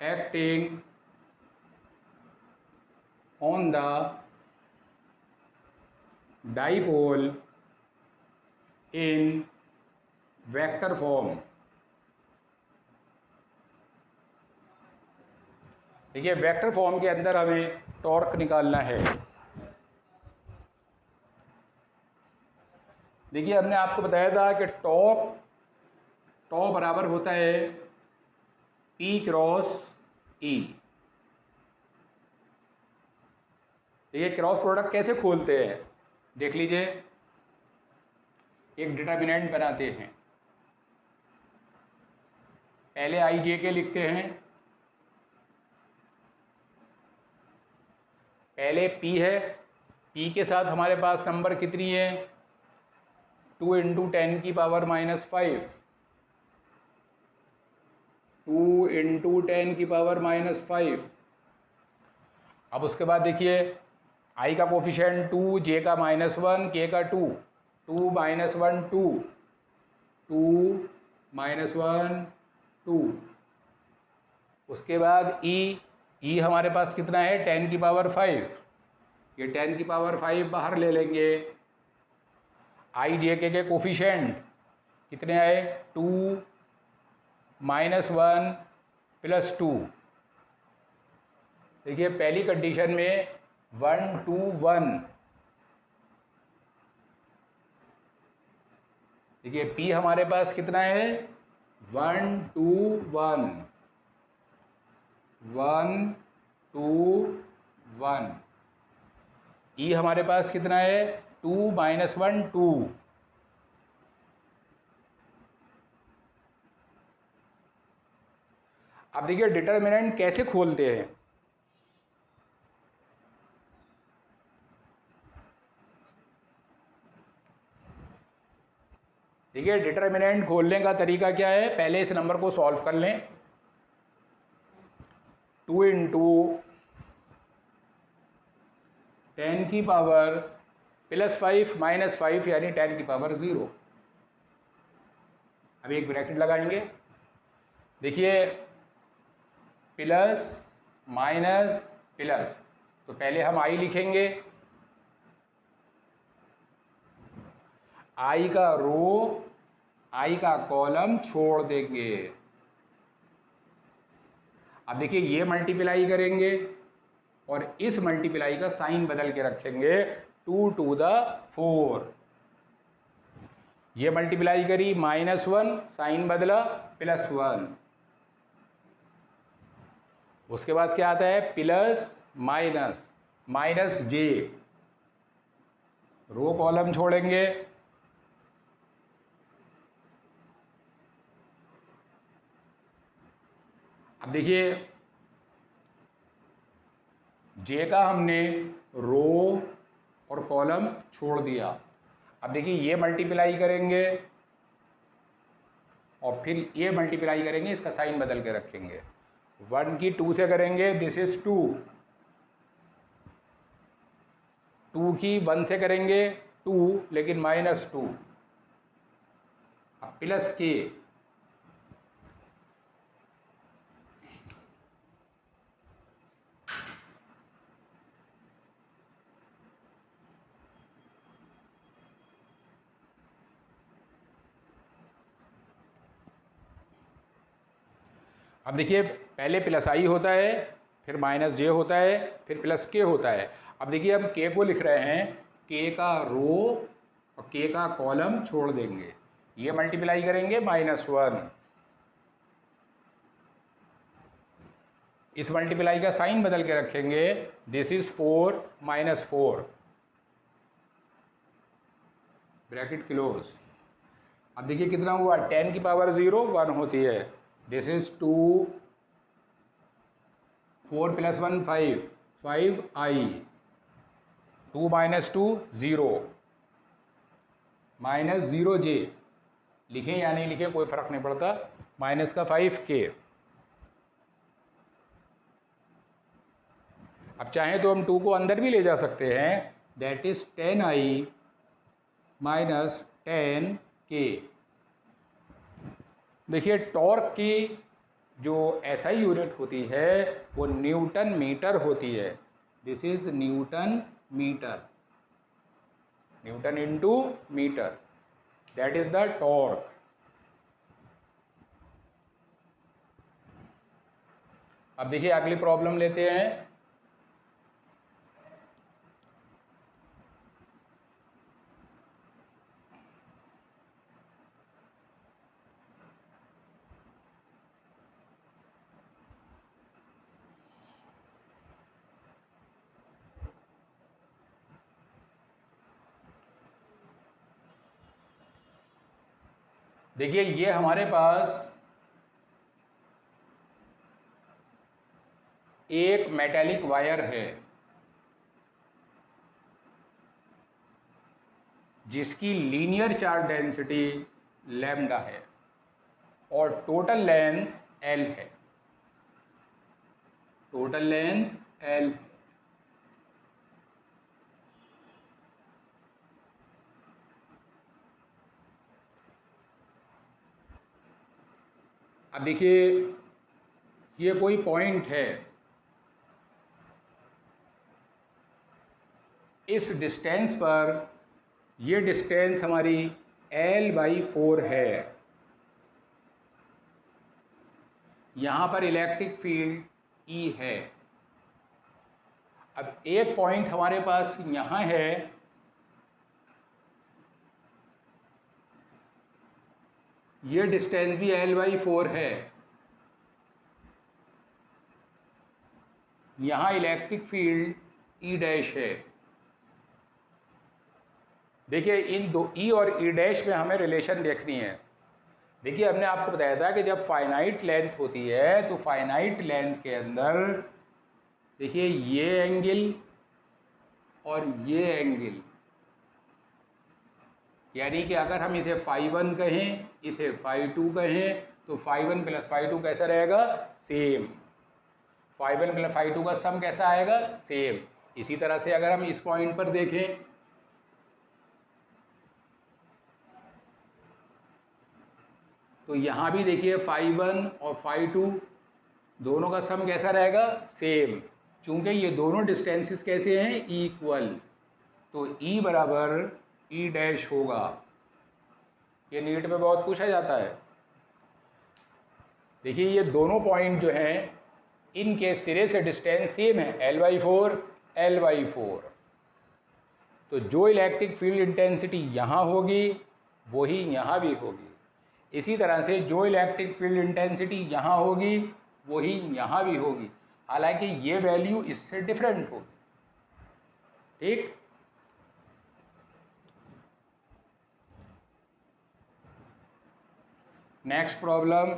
acting on the dipole in vector form। देखिए वेक्टर फॉर्म के अंदर हमें टॉर्क निकालना है। देखिए हमने आपको बताया था कि टॉ बराबर होता है P × E। ये क्रॉस प्रोडक्ट कैसे खोलते हैं देख लीजिए। एक डिटर्मिनेंट बनाते हैं, पहले I, J, K लिखते हैं। पहले P है, P के साथ हमारे पास नंबर कितनी है? 2 × 10⁻⁵, 2 × 10⁻⁵। अब उसके बाद देखिए I का कोफिशिएंट 2, J का -1, K का 2, 2 - 1 2, 2 - 1 2। उसके बाद E हमारे पास कितना है? 10⁵। ये 10⁵ बाहर ले लेंगे। I, J, K के कोफिशिएंट कितने आए? 2 - 1 + 2। देखिए पहली कंडीशन में 1 2 1, देखिए P हमारे पास कितना है 1 2 1 1 2 1, E हमारे पास कितना है 2 - 1 2। अब देखिए डिटर्मिनेंट कैसे खोलते हैं। देखिए डिटर्मिनेंट खोलने का तरीका क्या है, पहले इस नंबर को सॉल्व कर लें। 2 × 10 की पावर +5 - 5 यानी 10 की पावर 0। अब एक ब्रैकेट लगाएंगे। देखिए प्लस माइनस प्लस, तो पहले हम i लिखेंगे, i का रो i का कॉलम छोड़ देंगे। अब देखिए ये मल्टीप्लाई करेंगे और इस मल्टीप्लाई का साइन बदल के रखेंगे 2 to the 4। ये मल्टीप्लाई करी -1, साइन बदला +1। उसके बाद क्या आता है plus minus j, row column छोड़ेंगे। अब देखिए j का हमने रो और कॉलम छोड़ दिया। अब देखिए ये मल्टीप्लाई करेंगे और फिर ये मल्टीप्लाई करेंगे, इसका साइन बदल के रखेंगे। 1 की 2 से करेंगे, दिस इज 2। 2 की 1 से करेंगे 2, लेकिन -2। अब प्लस के, अब देखिए पहले प्लस आई होता है, फिर -j होता है, फिर प्लस k होता है। अब देखिए हम k को लिख रहे हैं, k का रो और k का कॉलम छोड़ देंगे। ये मल्टीप्लाई करेंगे -1, इस मल्टीप्लाई का साइन बदल के रखेंगे, दिस इज 4 - 4, ब्रैकेट क्लोज। अब देखिए कितना हुआ 10 की पावर 0 1 होती है, दिस इज 2, 4 + 1 5, 5i, 2 - 2 0, -0j, लिखें या नहीं लिखें कोई फर्क नहीं पड़ता, माइनस का 5k। अब चाहें तो हम 2 को अंदर भी ले जा सकते हैं, दैट इज 10i - 10k। देखिए टॉर्क की जो SI यूनिट होती है वो न्यूटन मीटर होती है। This is newton metre, newton into metre, that is the torque. अब देखिए अगली प्रॉब्लम लेते हैं। देखिए ये हमारे पास एक मेटेलिक वायर है जिसकी लीनियर चार्ज डेंसिटी लैम्डा है और टोटल लेंथ L है, टोटल लेंथ L। अब देखिए ये कोई पॉइंट है, इस डिस्टेंस पर, ये डिस्टेंस हमारी L/4 है। यहाँ पर इलेक्ट्रिक फील्ड E है। अब एक पॉइंट हमारे पास यहाँ है, ये डिस्टेंस भी L/4 है। यहाँ इलेक्ट्रिक फील्ड E डैश है। देखिए इन दो E और E डैश में हमें रिलेशन देखनी है। देखिए हमने आपको बताया था कि जब फाइनाइट लेंथ होती है तो फाइनाइट लेंथ के अंदर देखिए ये एंगल और ये एंगल, यानी कि अगर हम इसे φ1 कहें, इसे φ2 कहें, तो φ1 + φ2 कैसा रहेगा? सेम। φ1 + φ2 का सम कैसा आएगा? सेम। इसी तरह से अगर हम इस पॉइंट पर देखें तो यहाँ भी देखिए φ1 और φ2 दोनों का सम कैसा रहेगा? सेम। चूंकि ये दोनों डिस्टेंसेस कैसे हैं? इक्वल, तो E बराबर E डैश होगा। ये नीट में बहुत पूछा जाता है। देखिए ये दोनों पॉइंट जो हैं इनके सिरे से डिस्टेंस सेम है, L/4 L/4। तो जो इलेक्ट्रिक फील्ड इंटेंसिटी यहाँ होगी वही यहाँ भी होगी। इसी तरह से जो इलेक्ट्रिक फील्ड इंटेंसिटी यहाँ होगी वही यहाँ भी होगी, हालांकि ये वैल्यू इससे डिफरेंट होगी। ठीक, नेक्स्ट प्रॉब्लम।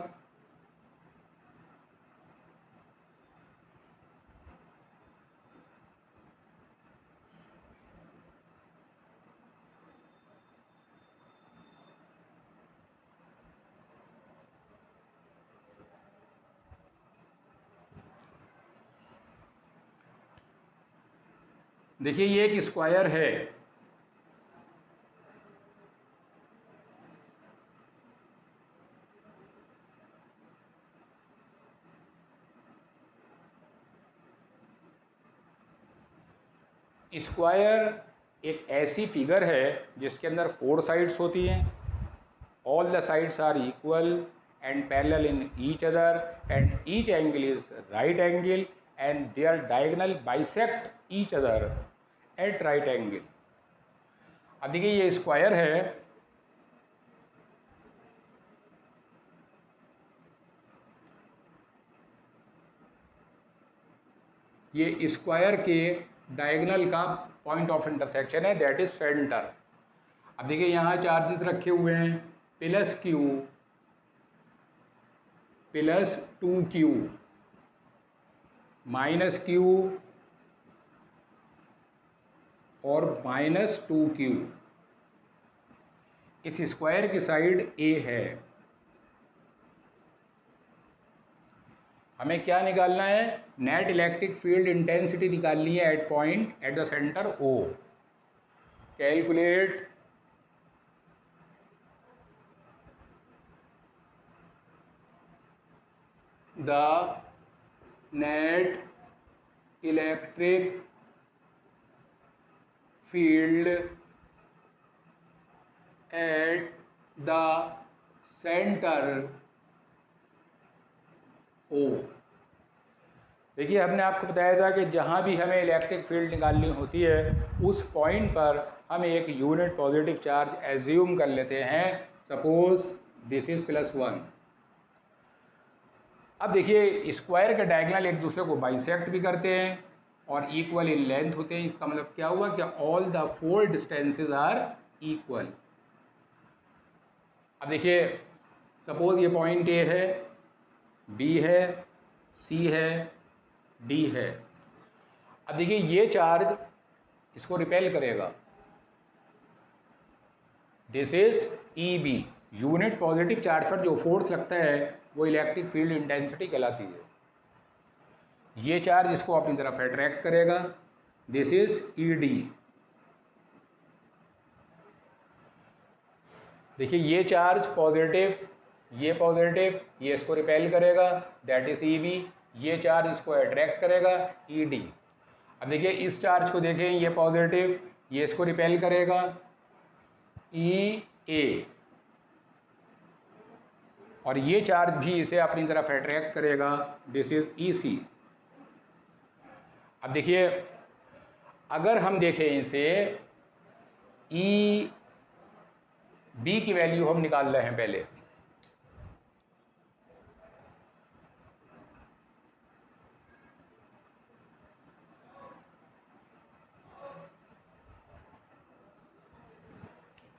देखिए ये एक स्क्वायर है, स्क्वायर एक ऐसी फिगर है जिसके अंदर 4 साइड्स होती हैं, all the sides are equal and parallel in each other and each angle is right angle and their diagonal bisect each other at right angle। अब देखिए ये स्क्वायर है, ये स्क्वायर के डायगोनल का पॉइंट ऑफ इंटरसेक्शन है, that is centre. अब देखिए यहाँ चार्जेस रखे हुए हैं +Q + 2Q -Q और -2Q। इस स्क्वायर की साइड A है। हमें क्या निकालना है? नेट इलेक्ट्रिक फील्ड इंटेंसिटी निकालनी है at point at the centre O। Calculate the net electric field at the centre O। देखिए हमने आपको बताया था कि जहाँ भी हमें इलेक्ट्रिक फील्ड निकालनी होती है उस पॉइंट पर हम एक यूनिट पॉजिटिव चार्ज एज्यूम कर लेते हैं, सपोज दिस इज +1। अब देखिए स्क्वायर के डायगोनल एक दूसरे को बाइसेक्ट भी करते हैं और इक्वल इन लेंथ होते हैं। इसका मतलब क्या हुआ कि all the 4 distances are equal. अब देखिए सपोज ये पॉइंट A है, B है, C है, D है। अब देखिए ये चार्ज इसको रिपेल करेगा, this is EB। Unit positive charge पर जो फोर्स लगता है वो इलेक्ट्रिक फील्ड इंटेंसिटी कहलाती है। ये चार्ज इसको अपनी तरफ अट्रैक्ट करेगा, दिस इज ED। देखिए ये चार्ज पॉजिटिव, ये इसको रिपेल करेगा, दैट इज EB। ये चार्ज इसको अट्रैक्ट करेगा, ED। अब देखिए इस चार्ज को देखें, ये पॉजिटिव, ये इसको रिपेल करेगा, EA। और ये चार्ज भी इसे अपनी तरफ अट्रैक्ट करेगा, दिस इज EC। अब देखिए अगर हम देखें इसे, ई बी की वैल्यू हम निकाल रहे हैं पहले।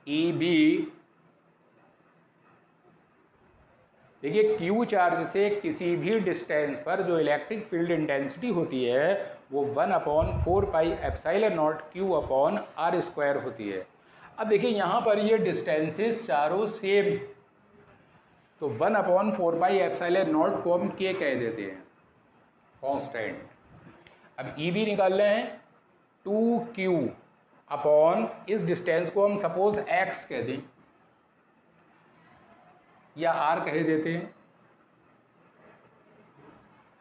ई बी, देखिए क्यू चार्ज से किसी भी डिस्टेंस पर जो इलेक्ट्रिक फील्ड इंटेंसिटी होती है वो 1/4πε0 Q अपॉन R स्क्वायर होती है। अब देखिए यहाँ पर ये डिस्टेंसेस चारों सेम, तो 1/4πε0 को हम K कह देते हैं, कांस्टेंट। अब ई बी निकाल रहे हैं 2Q अपॉन, इस डिस्टेंस को हम सपोज x कह दें या r कह देते हैं।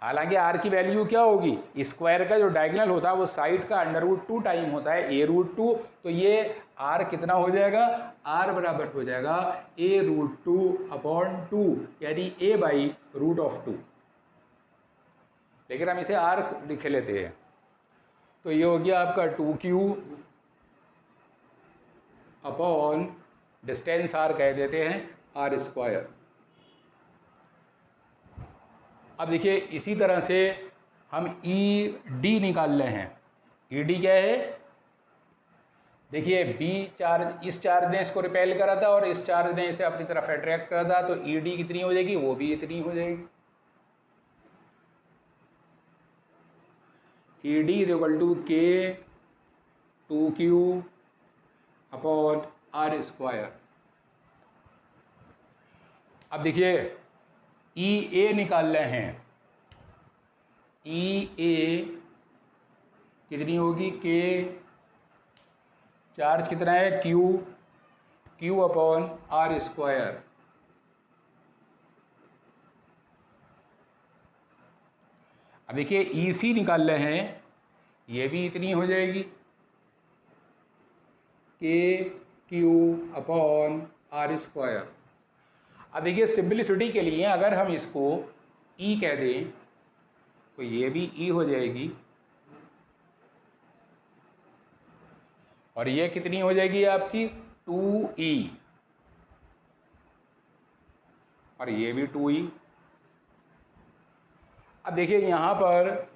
हालांकि r की वैल्यू क्या होगी, स्क्वायर का जो डायगोनल होता है वो साइड का √2 टाइम होता है a√2, तो ये r कितना हो जाएगा, r बराबर हो जाएगा a√2/2, यानी a/√2। लेकिन हम इसे r लिख लेते हैं, तो ये हो गया आपका 2Q अपॉन डिस्टेंस r कह देते हैं r स्क्वायर। अब देखिए इसी तरह से हम ई डी निकाल रहे हैं। ई डी क्या है, देखिए बी चार्ज, इस चार्ज ने इसको रिपेल करा था और इस चार्ज ने इसे अपनी तरफ अट्रैक्ट करा था, तो ई डी कितनी हो जाएगी, वो भी इतनी हो जाएगी। E D is equal to k 2Q upon R square. अब देखिए ई ए निकाल रहे हैं, ई ए कितनी होगी, के चार्ज कितना है Q अपॉन R स्क्वायर। अब देखिए ई सी निकाल रहे हैं, ये भी इतनी हो जाएगी KQ अपॉन R स्क्वायर। अब देखिए सिंपलिसिटी के लिए अगर हम इसको E कह दें तो ये भी E हो जाएगी, और ये कितनी हो जाएगी आपकी 2E, और ये भी 2E। अब देखिए यहाँ पर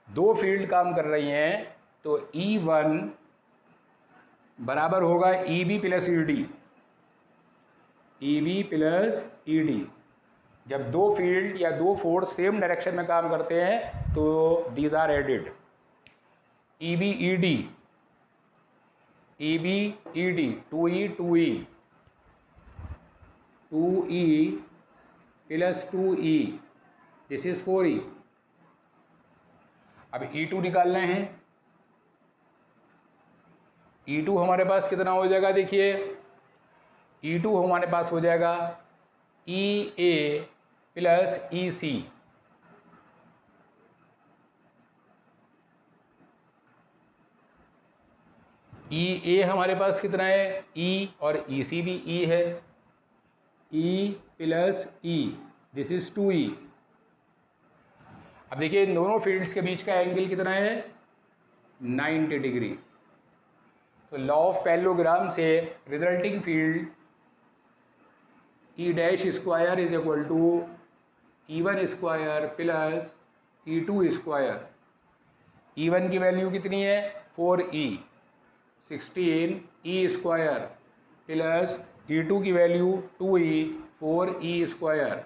दो फील्ड काम कर रही हैं, तो E1 बराबर होगा EB plus ED, EB plus ED। जब दो फील्ड या दो फोर्स सेम डायरेक्शन में काम करते हैं तो these are added, EB ED, EB ED, 2E 2E, 2E plus 2E, this is 4E। अब E2 निकाल रहे हैं, E2 हमारे पास कितना हो जाएगा, देखिए E2 हमारे पास हो जाएगा EA प्लस EC। EA हमारे पास कितना है E, और EC भी E है, E plus E, this is 2E। अब देखिए इन दोनों फील्ड्स के बीच का एंगल कितना है, 90 डिग्री। तो लॉ ऑफ पैरेललोग्राम से resulting field E dash square is equal to E1 square plus E2 square. E1 की वैल्यू कितनी है 4E, 16E square plus E2 की value 2E, 4E square,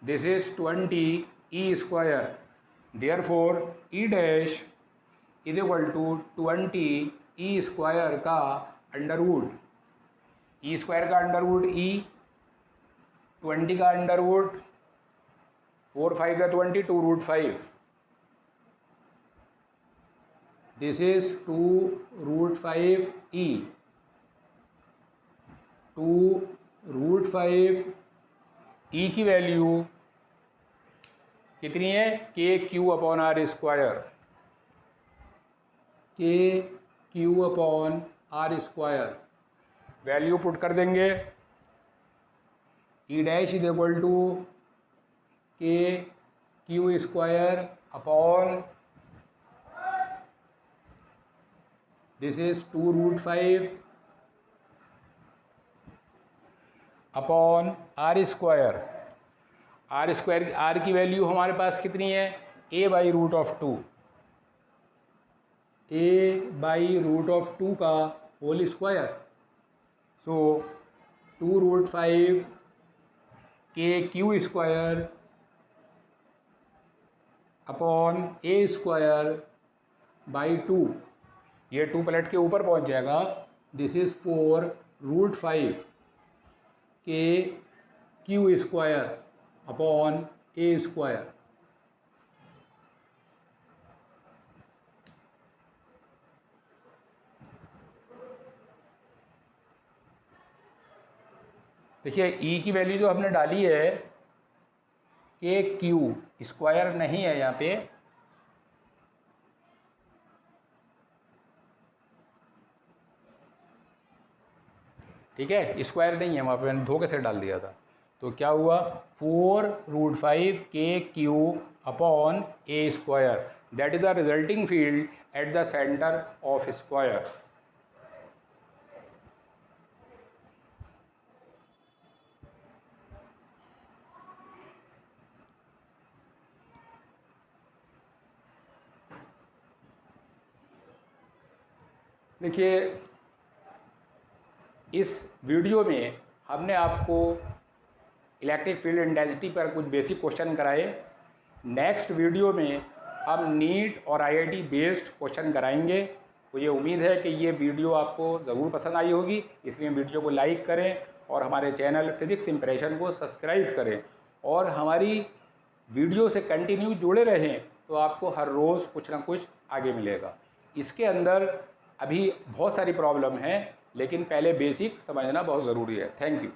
this is 20E square. Therefore E dash is equal to 20E square का under root, E square का under root E, 20 का Underwood 4 5 का 20, 2√5, this is 2√5E, 2√5E की value कितनी है, KQ upon R square, KQ upon R square. Value put कर देंगे, E dash is equal to KQ square upon this is 2√5 upon R square. R की value हमारे पास कितनी है, a/√2, a/√2 का होल स्क्वायर। सो 2√5 के Q square upon A square by 2, ये 2 पलट के ऊपर पहुंच जाएगा। दिस इज 4√5 के क्यू स्क्वायर अपॉन ए स्क्वायर। देखिए ई की वैल्यू जो हमने डाली है के क्यू स्क्वायर नहीं है यहाँ पे, ठीक है, स्क्वायर नहीं है वहाँ पे, मैंने धोखे से डाल दिया था। तो क्या हुआ, 4√5 के Q upon A square, that is the resulting field at the centre of square. देखिए इस वीडियो में हमने आपको इलेक्ट्रिक फील्ड इंटेंसिटी पर कुछ बेसिक क्वेश्चन कराए। नेक्स्ट वीडियो में हम नीट और आईआईटी बेस्ड क्वेश्चन कराएंगे। मुझे उम्मीद है कि ये वीडियो आपको ज़रूर पसंद आई होगी, इसलिए वीडियो को लाइक करें और हमारे चैनल फिजिक्स इंप्रेशन को सब्सक्राइब करें और हमारी वीडियो से कंटिन्यू जुड़े रहें, तो आपको हर रोज़ कुछ ना कुछ आगे मिलेगा। इसके अंदर अभी बहुत सारी प्रॉब्लम हैं, लेकिन पहले बेसिक समझना बहुत ज़रूरी है। Thank you.